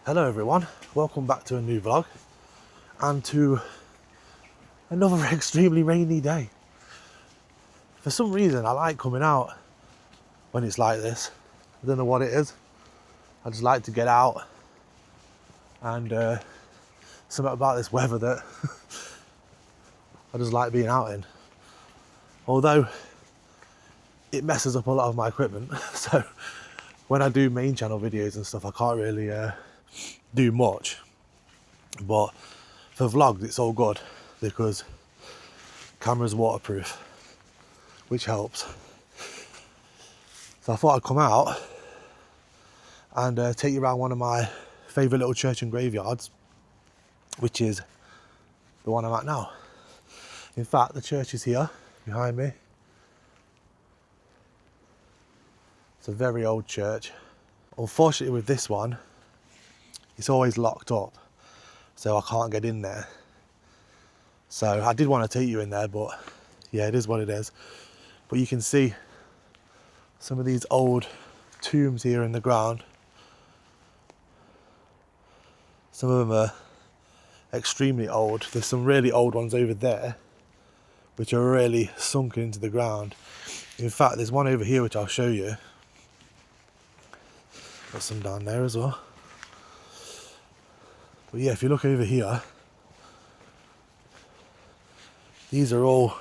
Hello everyone, welcome back to a new vlog and to another extremely rainy day. For some reason I like coming out when it's like this. I don't know what it is. I just like to get out and something about this weather that I just like being out in. Although it messes up a lot of my equipment, so when I do main channel videos and stuff I can't really do much, but for vlogs it's all good because camera's waterproof, which helps. So I thought I'd come out and take you around one of my favourite little church and graveyards, which is the one I'm at now. In fact, the church is here behind me. It's a very old church. Unfortunately with this one, it's always locked up, so I can't get in there. So I did want to take you in there, but yeah, it is what it is. But you can see some of these old tombs here in the ground. Some of them are extremely old. There's some really old ones over there, which are really sunken into the ground. In fact, there's one over here which I'll show you. Got some down there as well. But yeah, if you look over here, these are all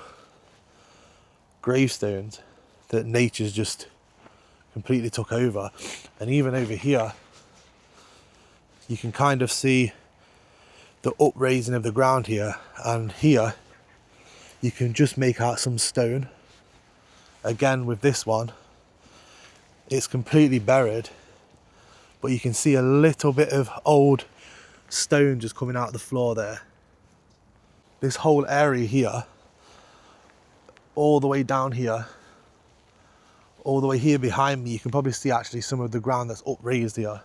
gravestones that nature's just completely took over. And even over here, you can kind of see the upraising of the ground here. And here, you can just make out some stone. Again, with this one, it's completely buried, but you can see a little bit of old stone just coming out of the floor there. This whole area here, all the way down here, all the way here behind me, you can probably see actually some of the ground that's upraised here.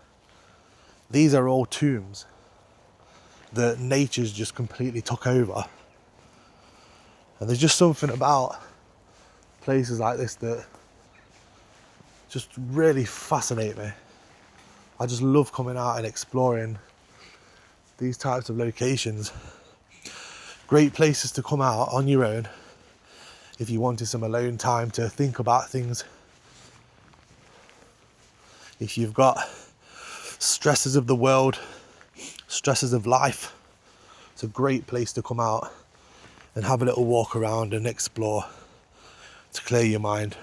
These are all tombs that nature's just completely took over. And there's just something about places like this that just really fascinate me. I just love coming out and exploring these types of locations. Great places to come out on your own if you wanted some alone time to think about things. If you've got stresses of the world, stresses of life, it's a great place to come out and have a little walk around and explore to clear your mind.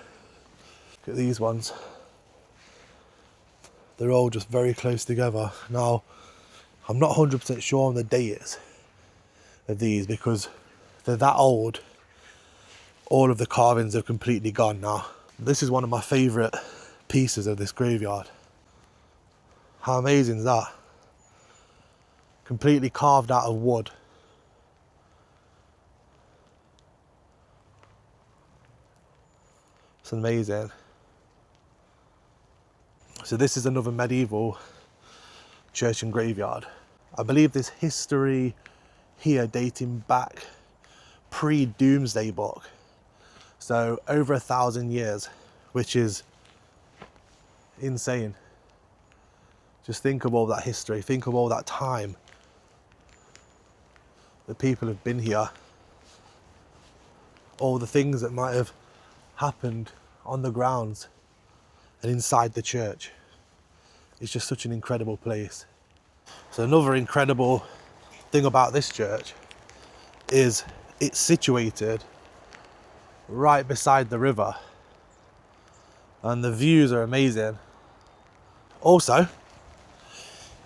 Look at these ones. They're all just very close together. Now, I'm not 100% sure on the dates of these because they're that old. All of the carvings are completely gone now. This is one of my favourite pieces of this graveyard. How amazing is that? Completely carved out of wood. It's amazing. So this is another medieval church and graveyard. I believe there's history here dating back pre-Doomsday Book. So over 1,000 years, which is insane. Just think of all that history, think of all that time that people have been here. All the things that might have happened on the grounds and inside the church. It's just such an incredible place. So another incredible thing about this church is it's situated right beside the river and the views are amazing. Also,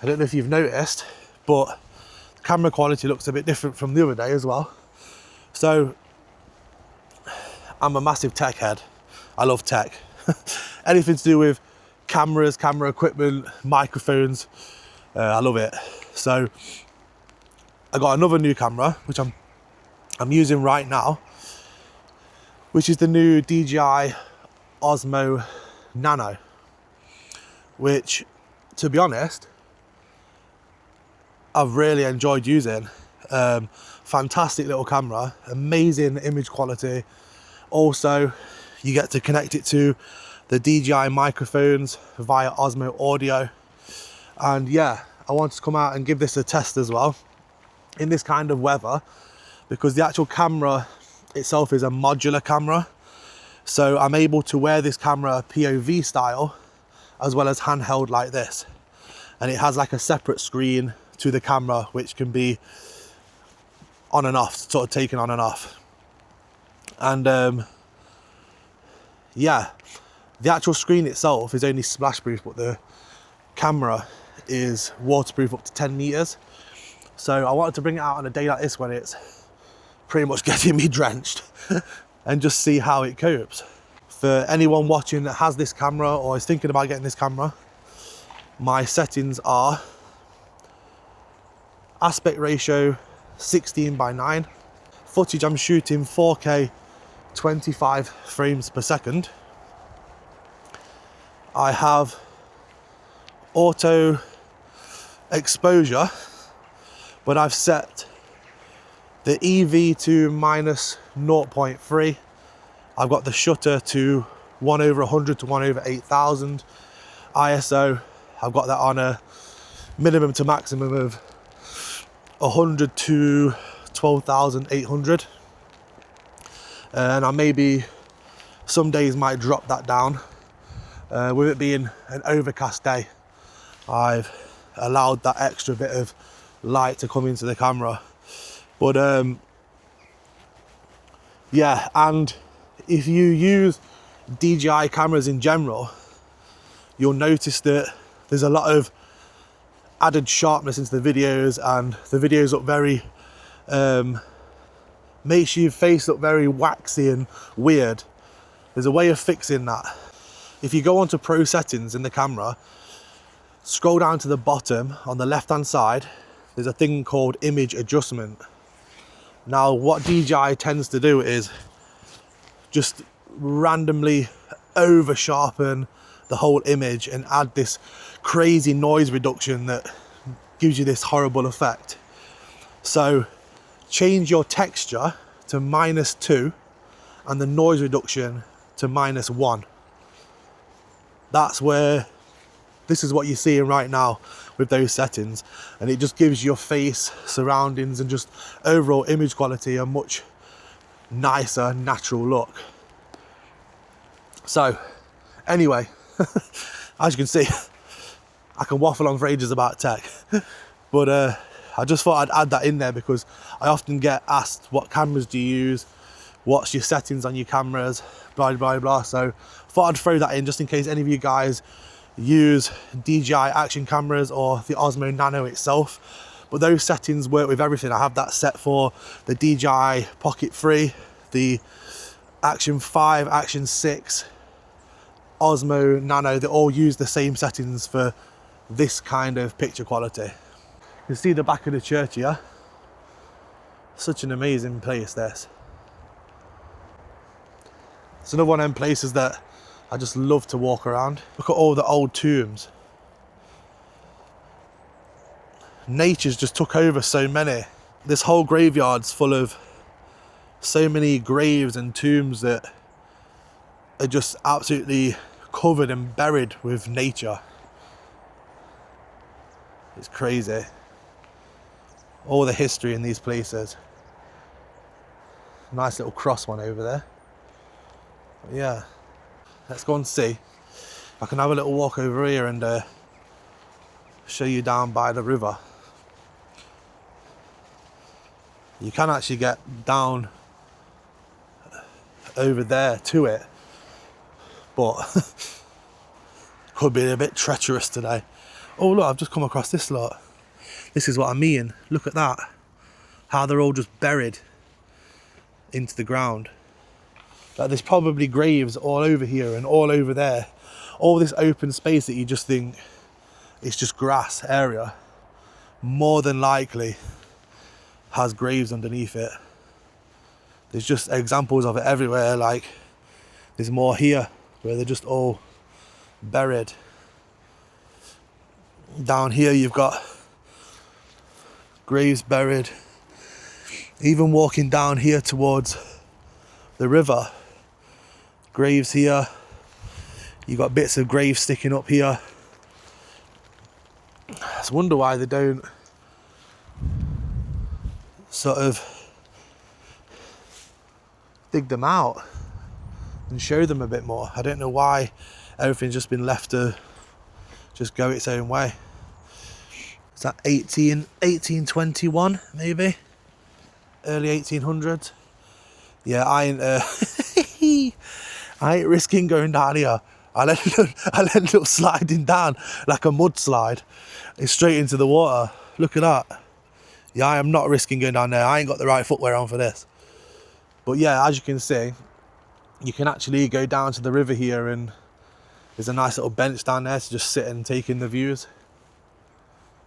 I don't know if you've noticed, but the camera quality looks a bit different from the other day as well. So I'm a massive tech head. I love tech. Anything to do with cameras, camera equipment, microphones, I love it. So I got another new camera, which I'm using right now, which is the new DJI Osmo Nano, which, to be honest, I've really enjoyed using. Fantastic little camera, amazing image quality. Also, you get to connect it to the DJI microphones via Osmo Audio. And yeah, I wanted to come out and give this a test as well in this kind of weather, because the actual camera itself is a modular camera. So I'm able to wear this camera POV style as well as handheld like this. And it has like a separate screen to the camera, which can be on and off, sort of taken on and off. And yeah, the actual screen itself is only splash proof, but the camera is waterproof up to 10 meters. So I wanted to bring it out on a day like this when it's pretty much getting me drenched and just see how it copes. For anyone watching that has this camera or is thinking about getting this camera, my settings are aspect ratio 16:9, footage I'm shooting 4K 25 frames per second. I have auto exposure, but I've set the EV to -0.3. I've got the shutter to 1/100 to 1/8000. ISO, I've got that on a minimum to maximum of 100 to 12,800. And I maybe some days might drop that down. With it being an overcast day, I've allowed that extra bit of light to come into the camera. But yeah, and if you use DJI cameras in general, you'll notice that there's a lot of added sharpness into the videos, and the videos look very makes your face look very waxy and weird. There's a way of fixing that. If you go onto pro settings in the camera, scroll down to the bottom on the left hand side, there's a thing called image adjustment. Now what DJI tends to do is just randomly over sharpen the whole image and add this crazy noise reduction that gives you this horrible effect. So change your texture to -2 and the noise reduction to -1. That's where, this is what you're seeing right now with those settings, and it just gives your face, surroundings, and just overall image quality a much nicer, natural look. So anyway, as you can see, I can waffle on for ages about tech, but I just thought I'd add that in there because I often get asked, what cameras do you use? What's your settings on your cameras? Blah, blah, blah. So I thought I'd throw that in just in case any of you guys use DJI action cameras or the Osmo Nano itself. But those settings work with everything. I have that set for the DJI Pocket 3, the Action 5, Action 6, Osmo Nano. They all use the same settings for this kind of picture quality. You can see the back of the church here. Such an amazing place, this. It's another one of them places that I just love to walk around. Look at all the old tombs. Nature's just took over so many. This whole graveyard's full of so many graves and tombs that are just absolutely covered and buried with nature. It's crazy. All the history in these places. Nice little cross one over there. But yeah, let's go and see. I can have a little walk over here and show you down by the river. You can actually get down over there to it, but could be a bit treacherous today. Oh look, I've just come across this lot. This is what I mean. Look at that. How they're all just buried into the ground. Like there's probably graves all over here and all over there. All this open space that you just think it's just grass area, more than likely has graves underneath it. There's just examples of it everywhere. Like there's more here where they're just all buried. Down here you've got graves buried. Even walking down here towards the river, graves here. You've got bits of graves sticking up here. just wonder why they don't sort of dig them out and show them a bit more. I don't know why everything's just been left to just go its own way. Is that 1821 maybe? Early 1800s? Yeah, I ain't risking going down here. I'll end up sliding down like a mudslide. It's straight into the water. Look at that. Yeah, I am not risking going down there. I ain't got the right footwear on for this. But yeah, as you can see, you can actually go down to the river here, and there's a nice little bench down there to just sit and take in the views.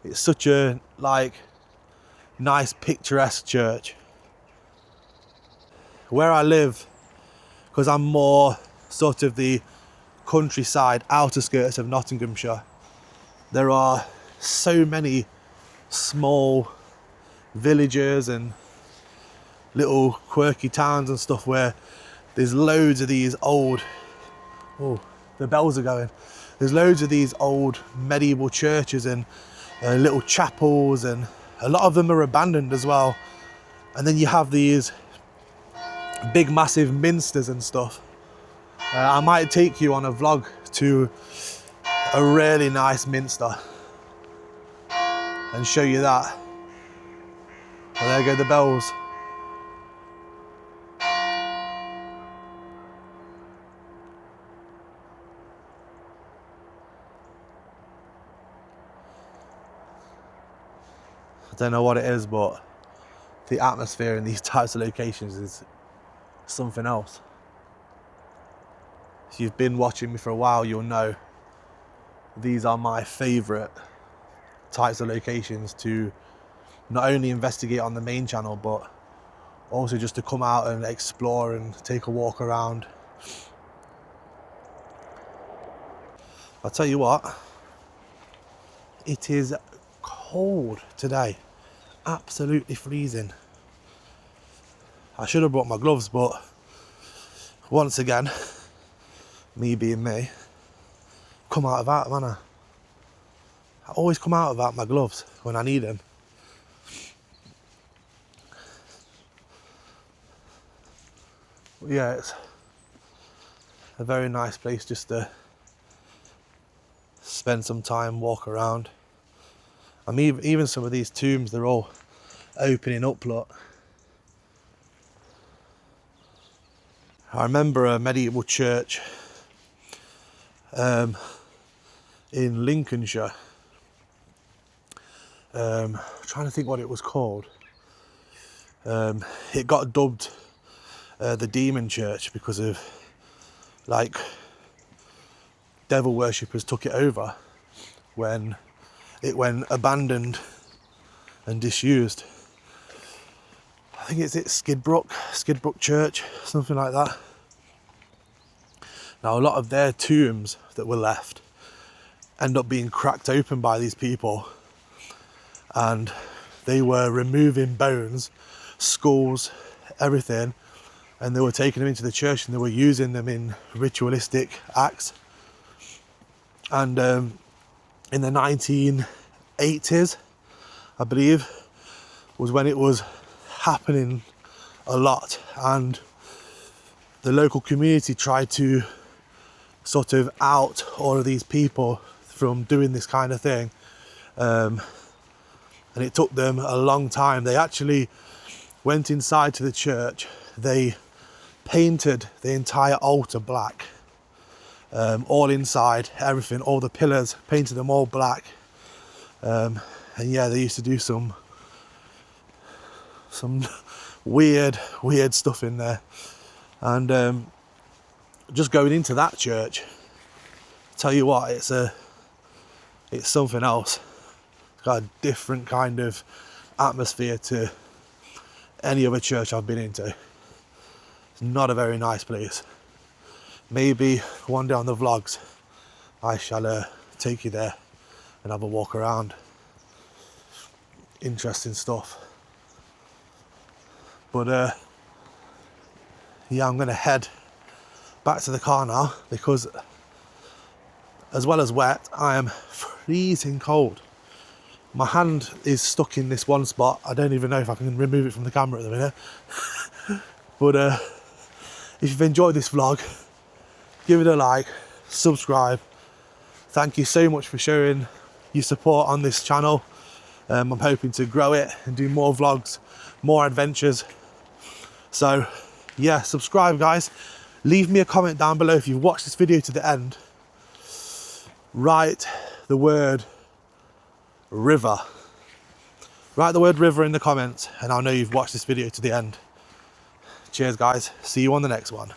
It's such a nice picturesque church. Where I live, because I'm more sort of the countryside, outer skirts of Nottinghamshire, there are so many small villages and little quirky towns and stuff where there's loads of these old, oh, the bells are going. There's loads of these old medieval churches and little chapels, and a lot of them are abandoned as well. And then you have these big massive minsters and stuff. I might take you on a vlog to a really nice minster and show you that. Well, there go the bells. I don't know what it is, but the atmosphere in these types of locations is something else. If you've been watching me for a while, you'll know these are my favourite types of locations to not only investigate on the main channel, but also just to come out and explore and take a walk around. I'll tell you what, it is cold today, absolutely freezing. I should have brought my gloves, but once again, me being me, come out of that, man. I always come out without my gloves when I need them. But yeah, it's a very nice place just to spend some time, walk around. I mean, even some of these tombs, they're all opening up, look. I remember a medieval church in Lincolnshire. Trying to think what it was called. It got dubbed the Demon Church because of devil worshippers took it over when it went abandoned and disused. I think it's Skidbrook Church, something like that. Now, a lot of their tombs that were left end up being cracked open by these people, and they were removing bones, skulls, everything, and they were taking them into the church and they were using them in ritualistic acts. And in the 1980s, I believe, was when it was happening a lot, and the local community tried to sort of out all of these people from doing this kind of thing, and it took them a long time. They actually went inside to the church, they painted the entire altar black, all inside, everything, all the pillars, painted them all black, and yeah, they used to do some weird stuff in there. And just going into that church, tell you what, it's something else. It's got a different kind of atmosphere to any other church I've been into. It's not a very nice place. Maybe one day on the vlogs I shall take you there and have a walk around. Interesting stuff. But yeah, I'm gonna head back to the car now, because as well as wet, I am freezing cold. My hand is stuck in this one spot. I don't even know if I can remove it from the camera at the minute. But if you've enjoyed this vlog, give it a like, subscribe. Thank you so much for showing your support on this channel. I'm hoping to grow it and do more vlogs, more adventures. So yeah, subscribe guys. Leave me a comment down below if you've watched this video to the end. Write the word river. Write the word river in the comments and I'll know you've watched this video to the end. Cheers guys, see you on the next one.